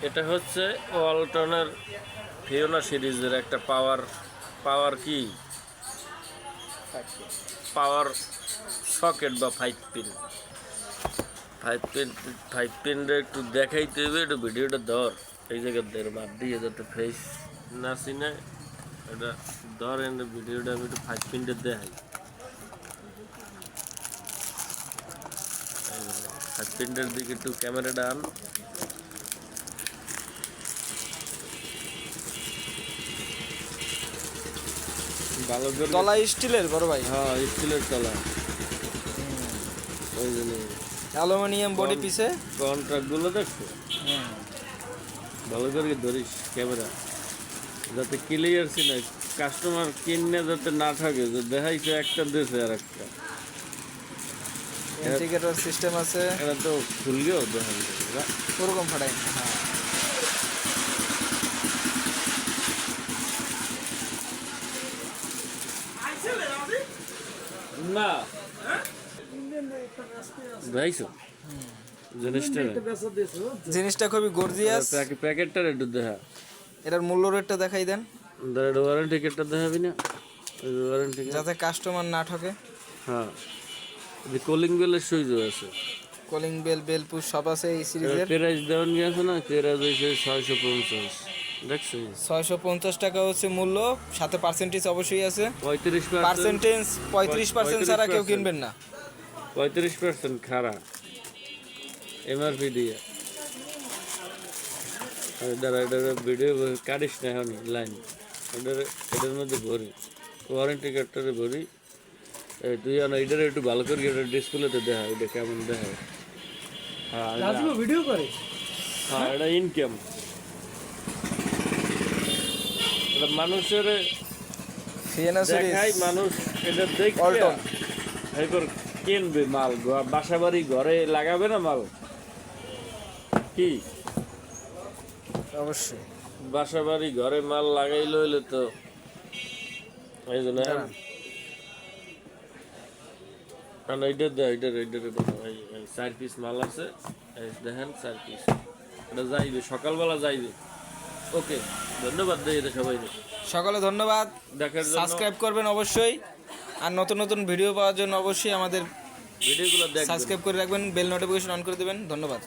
এটা হচ্ছে ওয়ালটনের ফিওনা সিরিজের একটা পাওয়ার কি পাওয়ার সকেট বা ফাইভ পিনটা একটু দেখাইতে হবে, একটু ভিডিওটা ধর এই জায়গায় বাদ দিয়ে যাতে ফেস না চিনে এটা ধর এনে ভিডিওটা আমি একটু 5 পিনটা দেখাই। 5 পিনটার দিকে একটু ক্যামেরাটা আন। ভালো করে তলা স্টিলের বড় ভাই, হ্যাঁ স্টিলের তলা, ওই জন্য অ্যালুমিনিয়াম বডি পিছে কন্ট্রাক্টগুলো দেখছো, ভালো করে ধরিস ক্যামেরা যাতে ক্লিয়ার ছিল, কাস্টমার কিনে যাতে না থাকে যে দেখাইছে একটা দেশে আর একটা ইন্ডিকেটর সিস্টেম আছে, এটা তো খুললেও দেখা যাবে ওরকম ফাটাই না দেখাইছো জিনিসটা, জিনিসটা খুবই গর্জিয়াস। প্যাকেটটার একটু দেখা, এটার মূল্য রেটটা দেখাই দেন, ওয়ারেন্টি কার্ডটা দেখাবি না, ওয়ারেন্টি যাতে কাস্টমার না ঠকে। হ্যাঁ যে কলিং বেলের সুইচ আছে, কলিং বেল, বেল পুশ সব আছে এই সিরিজের। প্রাইস দেওয়ান গেছে না, প্রাইস হয়েছে 650, দেখছি 650 টাকা হচ্ছে মূল্য, সাথে পার্সেন্টেজ অবশ্যই আছে। 35% 35% ছাড়া কেউ কিনবেন না। 35% খারাপ এমআরপি দিয়ে। এটার ভিডিও কাটিস না এখন লাইন, এটার মধ্যে ভরি ওয়ারেন্টি কার্ডটারে ভরি। তুই এটার একটু ভালো করে ডিসপ্লেতে দেখা, এটা কেমন দেখা। হ্যাঁ ভিডিও করে, হ্যাঁ এটা ইনকাম, এটা মানুষের দেখাই, মানুষ এটা দেখে এরপর কিনবে মাল, বাসা বাড়ি ঘরে লাগাবে না মাল, কি অবশ্যই বাসা বাড়ি ঘরে মাল লাগাইলে হইলে তো এই জন্য এইটার 4 পিস মাল আছে, দেখেন 4 পিস, এটা যাইবে সকালবেলা যাইবে। ওকে ধন্যবাদ দেই এটা সবাই সকলে ধন্যবাদ দেখার জন্য, সাবস্ক্রাইব করবেন অবশ্যই, আর নতুন নতুন ভিডিও পাওয়ার জন্য অবশ্যই আমাদের ভিডিওগুলো দেখবেন, সাবস্ক্রাইব করে রাখবেন, বেল নোটিফিকেশন অন করে দেবেন। ধন্যবাদ।